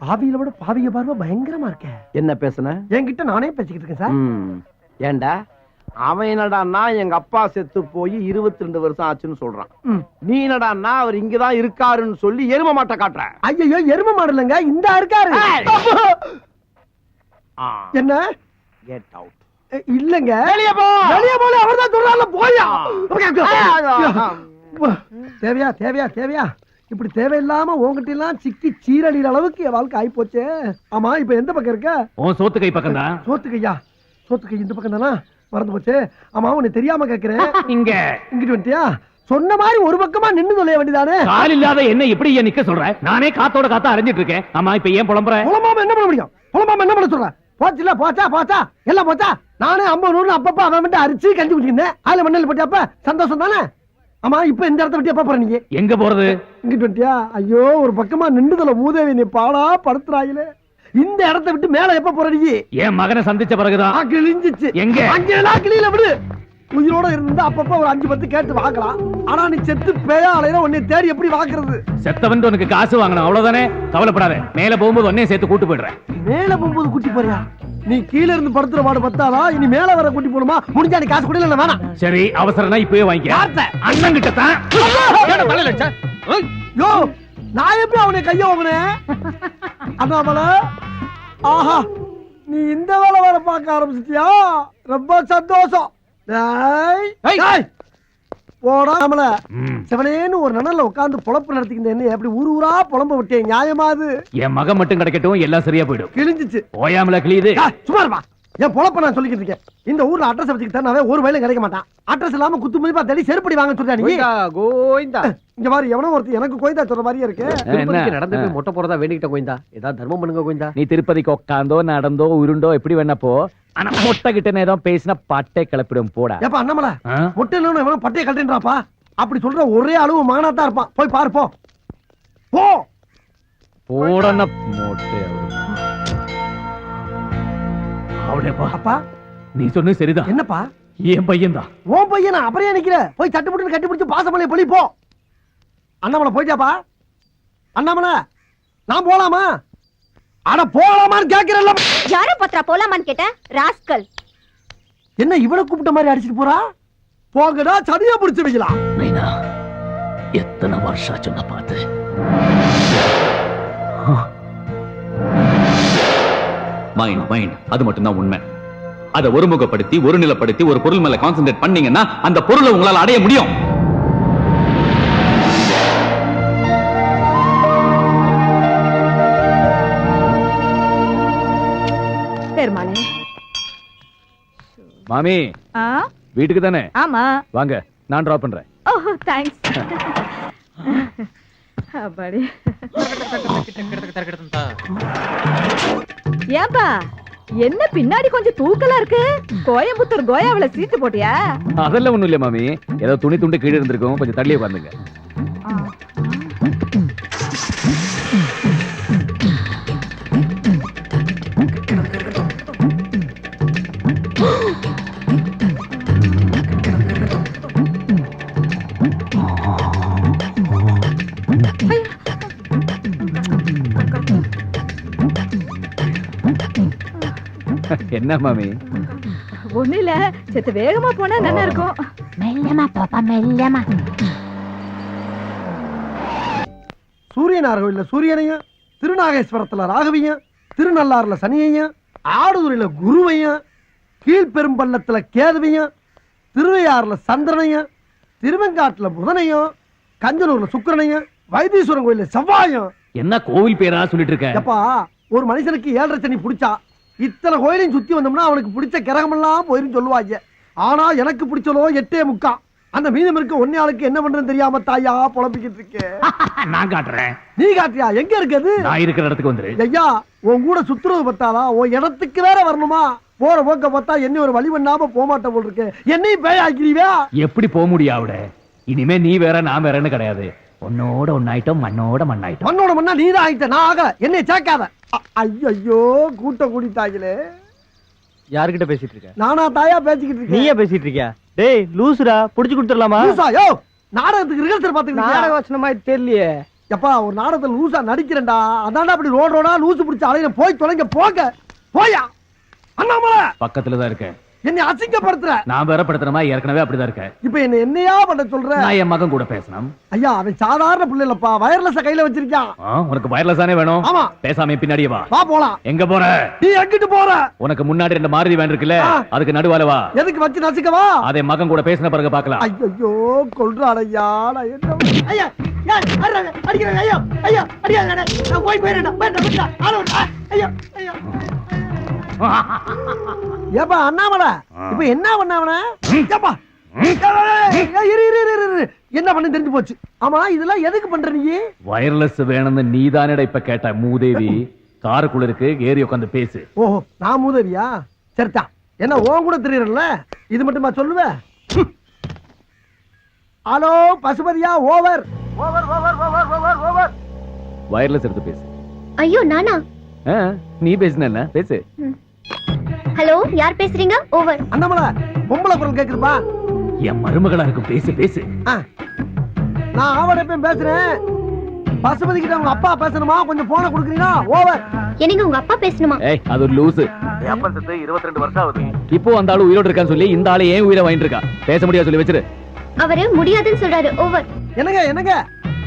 ஆவியில விட பாவிக பார்வை பயங்கரமா இருக்க. என்ன பேசுன? என்கிட்ட நானே பேசிக்கிட்டு இருக்கேன் சார். ஏண்டா, அவன் என்னடான்னா எங்க அப்பா செத்து போய் 22 வருஷம் ஆச்சுன்னு சொல்றான். நீ என்னடான்னா அவர் இங்கதான் இருக்காருன்னு சொல்லி எரும மாட்டை காட்டுற. ஐயோ, எரும மாடு இல்லைங்க, இந்த இருக்காரு. என்ன? Get out. இல்லங்க, வெளிய போ. வெளிய போல அவர்தான் சொல்றாருல, போயா. தேவையா தேவையா தேவையா? இப்படி தேவையில்லாம உங்ககிட்ட எல்லாம் சிக்கி சீரழிற அளவுக்கு என் வாழ்க்கை ஆயி போச்சு. ஆமா, இப்ப எந்த பக்கம் இருக்க? உன் சோத்து கை பக்கம் தான். சோத்து கையா? சோத்து கை இந்த பக்கம் தானா? மறந்து போச்சு. ஆமா, உன்னை தெரியாம கேக்குறேன். இங்க இங்கிட்டு வந்துட்டியா? சொன்ன மாதிரி ஒரு பக்கமா நின்னு சொல்ல வேண்டியதானே? கால் இல்லாத என்ன இப்படி ஏன் நிக்க சொல்ற? நானே காத்தோட காத்தா அரைஞ்சிட்டு இருக்கேன். ஆமா, இப்ப ஏன் புலம்புற? புலம்பாம என்ன பண்ண முடியும்? புலம்பாம என்ன பண்ண சொல்ற? போச்சுல, போச்சா போச்சா எல்லாம் போச்சா. நானே 50 100 அப்பப்ப அவன் மட்டும் அரிச்சு கஞ்சி குடிச்சிருந்தேன். அதுல மண்ணல் போட்டு அப்ப சந்தோஷம் தானே? ஆமா, இப்ப இந்த இடத்த விட்டு எப்ப போற நீங்க? எங்க போறது? இங்கிட்டு வந்துட்டியா? ஐயோ, ஒரு பக்கமா நின்றுதல மூதேவி நீ பாடா படுத்துறாயிலே. இந்த இடத்த விட்டு மேல எப்ப போற நீ? என் மகனை சந்திச்ச பிறகுதான். கிழிஞ்சிச்சு. எங்க? அங்கெல்லாம் கிளியில விடு. உயிரோட இருந்தா அப்பப்ப ஒரு 5 10 கேட்டு வாக்கலாம். ஆனா நீ செத்து பேயா அலையில உன்னை தேடி எப்படி வாக்குறது? செத்தவன் உனக்கு காசு வாங்கணும், அவ்வளவுதானே. கவலைப்படாத, மேல போகும்போது உன்னையும் சேர்த்து கூட்டு போயிடுறேன். மேல போகும்போது கூட்டி போறியா? நீ கீழ இருந்து படுத்துற பாடு பத்தாதா? இனி மேல வர கூட்டி போணுமா? முடிஞ்சா நீ காசு கூட இல்ல வேணாம். சரி, அவசரம்னா இப்பவே வாங்கிக்க. அண்ணன் கிட்ட தான். யோ, நான் எப்படி அவனை கைய வாங்கினேன்? அண்ணாமல, ஆஹா, நீ இந்த வேலை வர பார்க்க ஆரம்பிச்சிட்டியா? ரொம்ப சந்தோஷம். போடா நம்மள. செவனேன்னு ஒரு நனல்ல உட்கார்ந்து பொழப்பு நடத்திக்கிட்டு என்ன எப்படி ஊர் ஊரா புலம்ப விட்டேன்? நியாயமாது? என் மகன் மட்டும் கிடைக்கட்டும், எல்லாம் சரியா போயிடும். கிழிஞ்சிச்சு. ஓயாமல கிளியுது. சும்மா இருப்பா. என் பொழப்ப நான் சொல்லிக்கிட்டு இருக்கேன். இந்த ஊர்ல அட்ரஸ் வச்சுக்கிட்டா ஒரு வயலும் கிடைக்க மாட்டான். அட்ரஸ் இல்லாம குத்து மதிப்பா தேடி செருப்படி வாங்க சொல்றா நீ. கோயிந்தா, இங்க மாதிரி எவனோ ஒருத்தர் எனக்கு கோயிந்தா சொல்ற மாதிரியே இருக்கு. நடந்து போய் மொட்டை போறதா வேண்டிக்கிட்ட கோயிந்தா, ஏதாவது தர்மம் பண்ணுங்க கோயிந்தா. நீ திருப்பதிக்கு உட்காந்தோ நடந்தோ உருண்டோ எப்படி வேணா போ. ஆனா மொட்டை கிட்ட ஏதோ பேசினா பட்டை கிளப்பிடும். போடா. ஏப்பா அண்ணாமலை, மொட்டை இல்லைன்னு எவனோ பட்டையை கழட்டுன்றாப்பா. அப்படி சொல்ற ஒரே அளவு மகனா தான் இருப்பான். போய் பாரு போ. போ. போடன மொட்டை. அவளேப்பா. அப்பா, நீ சொன்னது சரிதான். என்னப்பா? என் பையன் தான். உன் பையனா? அப்புறம் நிக்கிற? போய் சட்டு புட்டு கட்டி பிடிச்சு பாசமலையை பழி போ. அண்ணாமலை போயிட்டாப்பா. அண்ணாமலை, நான் போலாமா? அட போலாமான்னு கேக்குறல்ல. யார பத்திரா போலாமான்னு கேட்ட ராஸ்கல். என்ன இவள கூப்பிட்ட மாதிரி அடிச்சிட்டு போறா? போங்கடா, சதியா பிடிச்சு வைக்கலாம். நைனா, எத்தனை வருஷம் சொன்ன பார்த்து. மைண்ட் மைண்ட் அது மட்டும் தான் உண்மை. அதை ஒருமுகப்படுத்தி ஒருநிலைப்படுத்தி ஒரு பொருள் மேல கான்சென்ட்ரேட் பண்ணீங்கன்னா அந்த பொருளை உங்களால அடைய முடியும். பெருமாளே. மாமி ஆ வீட்டுக்கு தானே? ஆமா வாங்க, நான் டிராப் பண்றேன். ஓ தேங்க்ஸ். அப்பாடி. ஏன்பா என்ன பின்னாடி கொஞ்சம் தூக்கலா இருக்கு? கோயம்புத்தூர் கோயாவில சீட்டு போட்டியா? அதெல்லாம் ஒண்ணும் இல்ல மாமி, ஏதோ துணி துண்டு கீழே இருந்திருக்கும், கொஞ்சம் தள்ளி உட்காந்துங்க. என்ன மாமி? ஒண்ணு இல்ல, செத்து வேகமா போனா நல்லா இருக்கும். மெல்லமா பாப்பா மெல்லமா. சூரியனார் கோயில்ல சூரியனையும், திருநாகேஸ்வரத்துல ராகவியும், திருநள்ளாறுல சனியையும், ஆடுதுறையில குருவையும், கீழ்பெரும்பள்ளத்துல கேதுவையும், திருவையாறுல சந்திரனையும், திருவெங்காட்டுல புதனையும், கஞ்சனூர்ல சுக்கிரனையும், வைத்தீஸ்வரன் கோயில்ல செவ்வாயும். என்ன கோவில் பேரா சொல்லிட்டு இருக்க? எப்பா, ஒரு மனுஷனுக்கு 7.5 சனி பிடிச்சா இத்தனை கோயிலையும் சுத்தி வந்தோம்னா அவனுக்கு பிடிச்ச கிரகமெல்லாம் போயிரும் சொல்லுவாங்க. ஆனா எனக்கு பிடிச்சதோ 8.75. அந்த மீதம் இருக்க 1 ஆளுக்கு என்ன பண்றேன்னு தெரியாம தாயா புலம்பிக்கிட்டு இருக்கேன். நான் காட்டுறேன். நீ காட்டியா? எங்க இருக்குது? நான் இருக்கிற இடத்துக்கு வந்துரு. ஐயா, உன் கூட சுத்துறது பத்தாதா, உன் இடத்துக்கு வேற வரணுமா? போற போக்க பார்த்தா என்ன ஒரு வழி பண்ணாம போமாட்ட போல் இருக்கு. என்னையும் பேய் ஆக்கிடுவியா? எப்படி போக முடியாவிட? இனிமே நீ வேற நான் வேறன்னு கிடையாது. உன்னோட ஒன்னாயிட்டோம், மண்ணோட மண்ணாயிட்டோம். மண்ணோட மண்ணா நீதான் ஆயிட்ட, நான் ஆகல. என்னை சேர்க்காத. ஐயோ, கூட்ட கூடிட்டாங்களே. யார்கிட்ட பேசிட்டு இருக்க? நானா தாயா பேசிக்கிட்டு இருக்கேன். நீயே பேசிட்டு இருக்கியா? டேய் லூசுடா, புடிச்சு கொடுத்துடலாமா? லூசா? யோ, நாடகத்துக்கு ரிஹர்சல் பாத்துக்கிட்டு நாடக வசனமா தெரியலையே. எப்பா, ஒரு நாடகத்துல லூசா நடிக்கிறேன்டா. அதான்டா அப்படி ரோடா லூசு பிடிச்ச அலையில போய் தொலைங்க. போங்க போயா. அண்ணாமலை பக்கத்துலதான் இருக்கேன். என்னை அசிங்கப்படுத்துற. நான் வேற படுத்துறமா, ஏற்கனவே அப்படிதான் இருக்கேன். இப்ப என்னையா பண்ண சொல்ற? நான் என் மகன் கூட பேசணும். ஐயா, அவன் சாதாரண பிள்ளை இல்லப்பா, வயர்லெஸ் கையில வச்சிருக்கான். உனக்கு வயர்லெஸ் தானே வேணும்? ஆமா. பேசாம பின்னாடியே வா. வா போலாம். எங்க போற? நீ எங்கிட்டு போற? உனக்கு முன்னாடி 2 மாருதி வேன் இருக்குல்ல, அதுக்கு நடுவால வா. எதுக்கு வச்சு நசுக்கவா? அதே மகன் கூட பேசின பிறகு பாக்கலாம். ஐயோ, கொல்றாடையா. ஐயா, அடிக்கிறேன். ஐயா ஐயா அடிக்காத. நான் போய் போயிடுறேன். ஐயா ஐயா. ஏப்பா அண்ணாமலை, இப்ப என்ன பண்ணாவன? ஏப்பா என்ன பண்ண தெரிஞ்சு போச்சு. ஆமா, இதெல்லாம் எதுக்கு பண்ற நீ? வயர்லெஸ் வேணும்னு நீதானடா இப்ப கேட்ட மூதேவி. காருக்குள்ள இருக்கு, ஏறி உட்காந்து பேசு. ஓஹோ, நான் மூதேவியா? சரிதா, என்ன உன் கூட தெரியறல, இது மட்டுமா சொல்லுவேன்? ஹலோ பசுபதியா, over over over over over over. Wireless எடுத்து பேசு. ஐயோ நானா? நீ பேசுன என்ன? பேசு. ஹலோ, யார் பேசுறீங்க? ஓவர். அண்ணாமலை, பொம்பளை குரல் கேக்குதுப்பா. என் மருமகளா இருக்கும், பேசு பேசு. நான் அவட எப்ப பேசுறேன். பசுபதி கிட்ட உங்க அப்பா பேசணுமா? கொஞ்சம் போன கொடுக்குறீங்களா? ஓவர். என்னங்க உங்க அப்பா பேசணுமா? ஏய், அது ஒரு லூசு. அப்பா செத்து 22 வருஷம் ஆகுது. இப்போ அந்த ஆளு உயிரோட இருக்கான்னு சொல்லி இந்த ஆளு ஏன் உயிரை வாங்கிட்டு இருக்கா? பேச முடியாது சொல்லி வச்சிரு. அவரு முடியாதுன்னு சொல்றாரு. ஓவர். என்னங்க என்னங்க,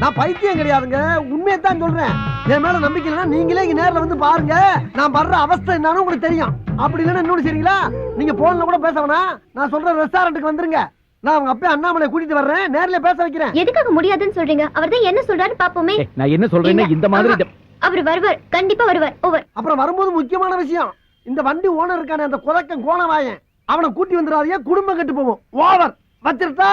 நான் பைத்தியம் கிடையாதுங்க, உண்மையை தான் சொல்றேன். என் மேல நம்பிக்கை இல்லைன்னா நீங்களே இங்க நேர்ல வந்து பாருங்க. நான் படுற அவஸ்தை என்னன்னு உங்களுக்கு தெரியும். அப்படி இல்லைன்னா இன்னொன்னு சரிங்களா, நீங்க போன்ல கூட பேச வேணாம். நான் சொல்ற ரெஸ்டாரண்ட்டுக்கு வந்துருங்க. நான் உங்க அப்பா அண்ணாமலை கூட்டிட்டு வர்றேன், நேர்ல பேச வைக்கிறேன். எதுக்காக முடியாதுன்னு சொல்றீங்க? அவர்தான் என்ன சொல்றாரு பாப்போமே. நான் என்ன சொல்றேன்னா இந்த மாதிரி அவர் வருவார், கண்டிப்பா வருவார். ஓவர். அப்புறம் வரும்போது முக்கியமான விஷயம், இந்த வண்டி ஓனர் இருக்கானே அந்த குதக்கம் கோணவாயன், அவனை கூட்டி வந்துடாதீங்க, குடும்பம் கெட்டு போவோம். ஓவர். வச்சிருட்டா?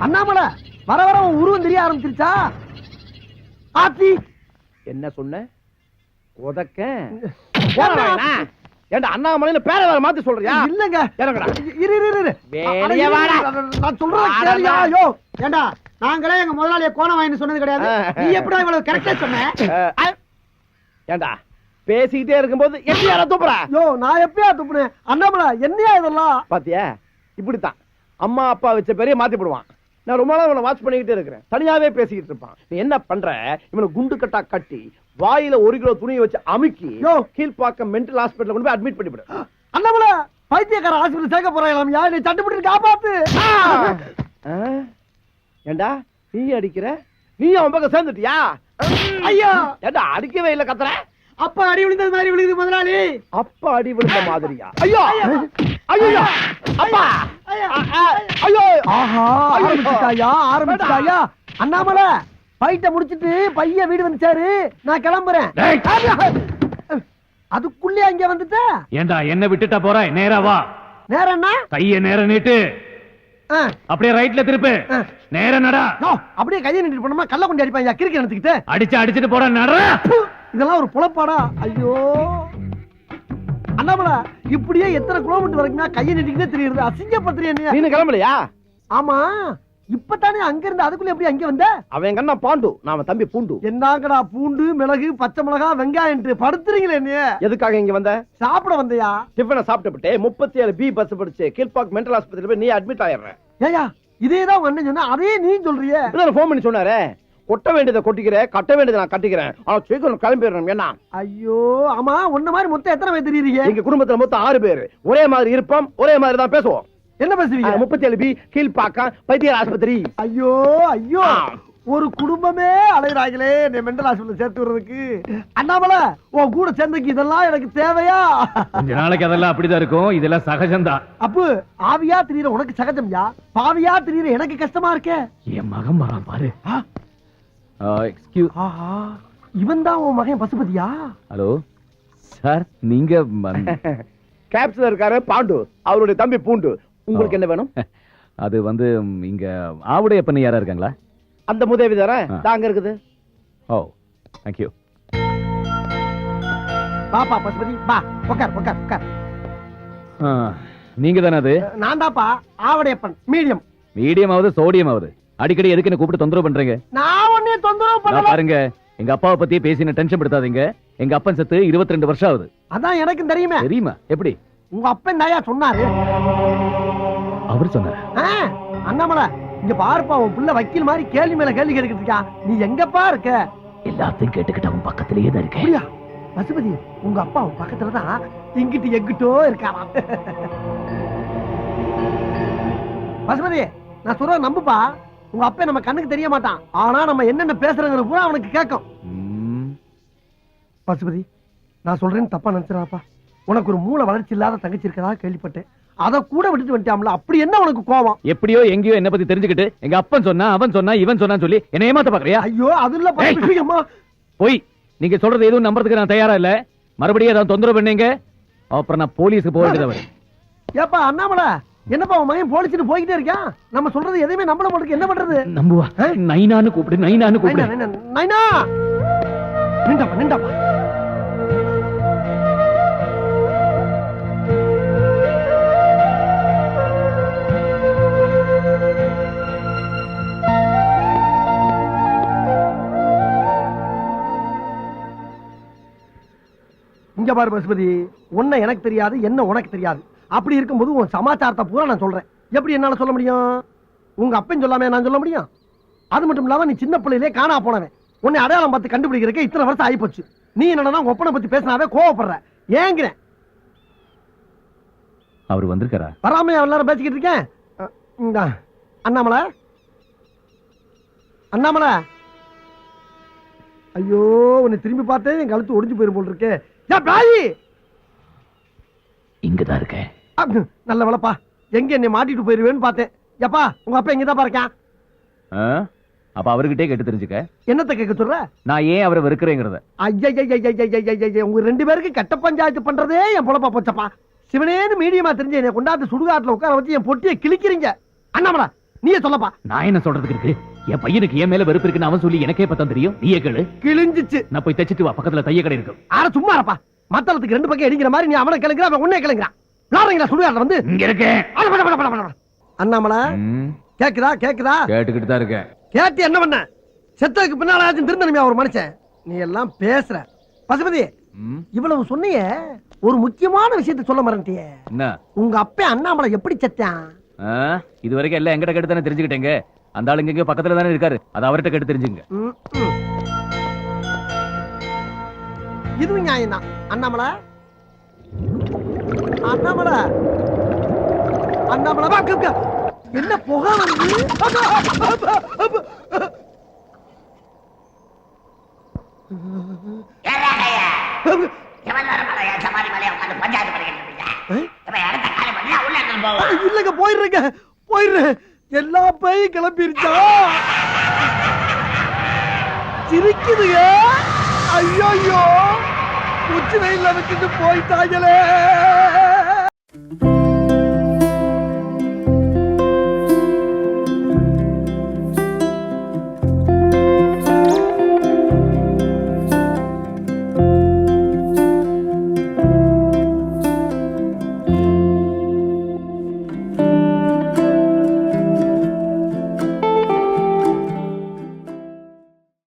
அண்ணாமலை, வர வர உன் உருவம் தெரிய ஆரம்பிச்சிருச்சா? ஆத்தி என்ன சொன்ன? உதக்க ஏண்டா அண்ணாமலையில பேரை வேற மாத்தி சொல்றியா? இல்லங்க, இரு இரு இரு, நான் சொல்றத கேளியா? யோ ஏண்டா, நாங்களே எங்க முதலாளிய கோணவாயின்னு சொன்னது கிடையாது. நீ எப்படா இவ்வளவு கரெக்டா சொன்ன? ஏண்டா பேசிக்கிட்டே இருக்கும்போது எப்படியா துப்புற? யோ, நான் எப்பயா துப்புனேன்? அண்ணாமலை, என்னையா இதெல்லாம்? பாத்தியா, இப்படித்தான் அம்மா அப்பா வச்ச பெரிய மாத்தி போடுவான். நான் ரொம்ப நாள் இவனை வாட்ச் பண்ணிக்கிட்டே இருக்கிறேன், தனியாவே பேசிக்கிட்டு இருப்பான். நீ என்ன பண்ற, இவனை குண்டு கட்டா கட்டி வாயில 1 கிலோ துணியை வச்சு அமுக்கி கீழ்பாக்கம் மென்டல் ஹாஸ்பிடல்ல கொண்டு போய் அட்மிட் பண்ணிவிடு. அண்ணாமலை, பைத்தியக்கார ஹாஸ்பிடல் சேர்க்க போறாங்களாம். யா, நீ சட்டுப்பட்டு காப்பாத்து. ஏண்டா நீ அடிக்கிற? நீ அவன் பக்கம் சேர்ந்துட்டியா? ஐயா, ஏண்டா அடிக்கவே இல்ல கத்துற? அப்பா அடி விழுந்தது மாதிரி விழுகுது முதலாளி. அப்பா அடி விழுந்த மாதிரியா? ஐயோ ஐயோ அப்பா ஐயோ. ஆஹா, ஆரம்பிச்சுட்டாயா ஆரம்பிச்சுட்டாயா. அண்ணாமலை ஃபைட்ட முடிச்சிட்டு பையன் வீடு வந்துச்சாரு, நான் கிளம்புறேன். அதுக்குள்ளே அங்க வந்துட்ட. ஏண்டா என்ன விட்டுட்டா போற? நேரா வா. நேரம் என்ன? கைய நேரா நீட்டு. அப்படியே ரைட்ல திருப்பு. நேரா நடா. அப்படியே கையை நீட்டு போனோமா கல்ல கொண்டு அடிப்பாங்க கிறுக்கு எடுத்துக்கிட்டு. அடிச்சிட்டு போற நடா. இதெல்லாம் ஒரு புலப்பாடா? ஐயோ அண்ணாமலை, இப்படியே எத்தனை கிலோமீட்டர் வரைக்கும் கையை நீட்டிக்கிட்டே தெரியுது. அசிங்கப்படுத்துறியா நீ? நீ கிளம்பலையா? ஆமா, இப்பதானே அங்க இருந்து அதுக்குள்ள எப்படி அங்க வந்த? அவன் கண்ணா பாண்டு, நாம தம்பி பூண்டு. என்னங்கடா பூண்டு மிளகு பச்சை மிளகா வெங்காயம் படுத்துறீங்களே நீ? எதுக்காக இங்க வந்த? சாப்பிட வந்தியா? டிஃபனை சாப்பிட்டு 37 பி பஸ் படிச்சு கீழ்பாக் மென்டல் ஆஸ்பத்திரியில போய் நீ அட்மிட் ஆயிடுற. ஏயா இதேதான் உங்க அண்ணன் சொன்னா, அதே நீ சொல்றியே. போன் பண்ணி சொன்னாரே, கொட்ட வேண்டியதை கொட்டிக்கிறேன், கட்ட வேண்டியதை நான் கட்டிக்கிறேன், ஆனா சீக்கிரம் கிளம்பிடுறோம். என்ன? ஐயோ ஆமா, உன்ன மாதிரி மொத்தம் எத்தனை பேர் தெரியுறீங்க? எங்க குடும்பத்துல மொத்தம் 6 பேர். ஒரே மாதிரி இருப்போம், ஒரே மாதிரி தான் பேசுவோம். என்ன பேசுவீங்க? 37 பி கீழ்பாக்கம் பைத்தியர் ஆஸ்பத்திரி. ஐயோ ஐயோ, ஒரு குடும்பமே அலைகிறாங்களே நீ மெண்டல் ஹாஸ்பிடல் சேர்த்து விடுறதுக்கு. அண்ணாமலை, உன் கூட சேர்ந்தக்கு இதெல்லாம் எனக்கு தேவையா? கொஞ்ச நாளைக்கு அதெல்லாம் அப்படிதான் இருக்கும், இதெல்லாம் சகஜம்தான். அப்பு, ஆவியா திரியற உனக்கு சகஜம்யா, பாவியா திரியற எனக்கு கஷ்டமா இருக்கே. என் மகன் வரான் பாரு. எக்ஸ்கியூஸ். ஆஹா, இவன் தான் உன் மகன் பசுபதியா? ஹலோ சார், நீங்க கேப்ஸ்ல இருக்காரு பாண்டு, அவருடைய தம்பி பூண்டு. உங்களுக்கு என்ன வேணும்? அது வந்து இங்க ஆவுடைய பண்ணி யாரா இருக்காங்களா? அந்த முதவி தானே தாங்க இருக்குது. ஓ, தேங்க் யூ. பாப்பா பசுபதி, பா உட்கார் உட்கார் உட்கார். நீங்க தானே அது? நான் தான்ப்பா ஆவடையப்பன். மீடியம். மீடியம் ஆகுது சோடியம் ஆகுது. அடிக்கடி எதுக்கு என்ன கூப்பிட்டு தொந்தரவு பண்றீங்க? நான் ஒண்ணே தொந்தரவு பண்ணல. பாருங்க, எங்க அப்பாவை பத்தி பேசி டென்ஷன் படுத்தாதீங்க. எங்க அப்பன் செத்து 22 வருஷம் ஆகுது. அதான் எனக்கும் தெரியுமே. தெரியுமா? எப்படி? உங்க அப்பன் தாயா சொன்னாரு. அவர் சொன்னாரு? அண்ணாமலை, இங்க பாருப்பா, உன் புள்ள வக்கீல் மாதிரி கேள்வி மேல கேள்வி கேட்டுக்கிட்டு இருக்கா. நீ எங்கப்பா இருக்க? எல்லாத்தையும் கேட்டுக்கிட்டு அவன் பக்கத்திலேயே தான் இருக்கேன். அப்படியா? பசுபதி, உங்க அப்பா உன் பக்கத்துல தான் இங்கிட்டு எங்கிட்டோ இருக்காராம். பசுபதி, நான் சொல்ற நம்புப்பா. உங்க அப்பா நம்ம கண்ணுக்கு தெரிய மாட்டான், ஆனா நம்ம என்னென்ன பேசுறதுன்னு கூட அவனுக்கு கேட்கும். பசுபதி, நான் சொல்றேன்னு தப்பா நினைச்சிடாப்பா. உனக்கு ஒரு மூளை வளர்ச்சி இல்லாத தங்கச்சி இருக்கதா கேள்விப்பட்டேன். அத கூட விட்டுட்டு வந்துட்டாம்ல, அப்படி என்ன உனக்கு கோபம்? எப்படியோ எங்கேயோ என்ன பத்தி தெரிஞ்சுக்கிட்டு எங்க அப்பன் சொன்னா அவன் சொன்னா இவன் சொன்னான்னு சொல்லி என்ன ஏமாத்த பாக்குறியா? ஐயோ, அது இல்ல போய் நீங்க சொல்றது எதுவும் நம்புறதுக்கு நான் தயாரா இல்ல. மறுபடியும் ஏதாவது தொந்தரவு பண்ணீங்க, அப்புறம் நான் போலீஸுக்கு போயிட்டு. ஏப்பா அண்ணாமலை, என்னப்பா உன் மகன் போலீஸ்னு போய்கிட்டே இருக்கான். நம்ம சொல்றது எதையுமே நம்பல மாட்டேங்குது, என்ன பண்றது? நம்புவா? நைனான்னு கூப்பிடு, நைனான்னு கூப்பிடு. நைனா, நின்றாப்பா நின்றாப்பா. இங்க பாரு பசுபதி, உன்னை எனக்கு தெரியாது, என்ன உனக்கு தெரியாது. அப்படி இருக்கும்போது உன் சமாச்சாரத்தை பூரா நான் சொல்றேன். எப்படி என்னால சொல்ல முடியும்? உங்க அப்பன் சொல்லாம நான் சொல்ல முடியும்? அது மட்டும் இல்லாம நீ சின்ன பிள்ளையிலே காணா போனவன். உன்னை அடையாளம் பார்த்து கண்டுபிடிக்கிறதுக்கு இத்தனை வருஷம் ஆகி போச்சு. நீ என்னன்னா உங்க ஒப்பனை பத்தி பேசினாவே கோவப்படுற. ஏங்கிறேன். அவர் வந்திருக்காரா? வராம எல்லாரும் பேசிக்கிட்டு இருக்கேன். அண்ணாமலை, அண்ணாமலை, ஐயோ, உன்னை திரும்பி பார்த்தேன், என் கழுத்து ஒடிஞ்சு போயிரும் போல் இருக்கே. இங்கதான் இருக்கேன். நல்ல வேலைப்பா, எங்க என்னை மாட்டிட்டு போயிருவேன்னு பார்த்தேன். எப்பா, உங்க அப்பா எங்கதான் பாருக்கான்? அப்ப அவர்கிட்டே கேட்டு தெரிஞ்சுக்க. என்னத்தை கேட்க சொல்ற? நான் ஏன் அவரை வெறுக்கிறேங்கிறத. ஐயா, உங்க 2 பேருக்கு கட்ட பஞ்சாயத்து பண்றதே என் பொழப்பா போச்சப்பா. சிவனேன்னு மீடியமா தெரிஞ்சு என்னை கொண்டாந்து சுடுகாட்டுல உட்கார வச்சு என் பொட்டியை கிழிக்கிறீங்க. அண்ணாமலா, நீயே சொல்லப்பா. நான் என்ன சொல்றதுக்கு இருக்கு? என் பையனுக்கு என் மேல வெறுப்பு இருக்குன்னு அவன் சொல்லி எனக்கே பத்தம் தெரியும். நீயே கேளு. கிழிஞ்சிச்சு. நான் போய் தச்சிட்டு வா, பக்கத்துல தைய கடை இருக்கு. ஆனா சும்மா இருப்பா. மத்தளத்துக்கு 2 பக்கம் அடிக்கிற மாதிரி நீ அவனை கிளங்குற, அவன் உன்னை கிளங்குறான். விளாடுறீங்களா சுடுகாட்டுல வந்து? இங்க இருக்கேன். அண்ணாமலா, கேக்குதா? கேக்குதா? கேட்டுக்கிட்டு தான் இருக்கேன். கேட்டு என்ன பண்ண? செத்ததுக்கு பின்னால திருந்தனுமே ஒரு மனுஷன். நீ எல்லாம் பேசுற. பசுபதி, இவ்வளவு சொன்னியே, ஒரு முக்கியமான விஷயத்தை சொல்ல மறந்துட்டியே. என்ன? உங்க அப்பா அண்ணாமலை எப்படி செத்தான்? இது வரைக்கும் எல்லாம் எங்கிட்ட கேட்டு தானே தெரிஞ்சுக்கிட்டேங்க. அந்த ஆளுங்க இங்க பக்கத்துல தானே இருக்காரு, அது அவர்கிட்ட கேட்டு தெரிஞ்சுங்க. இதுவும் நியாயம் தான். அண்ணாமலை, அண்ணாமலை, அண்ணாமலை, என்ன புகை வந்து? இல்லங்க போயிடுறேங்க போயிடுறேன். எல்லா பேயும் கிளம்பிருச்சா? சிரிக்குதுங்க. ஐயோ உச்சி வெயில்ல வச்சுட்டு போயிட்டாங்களே.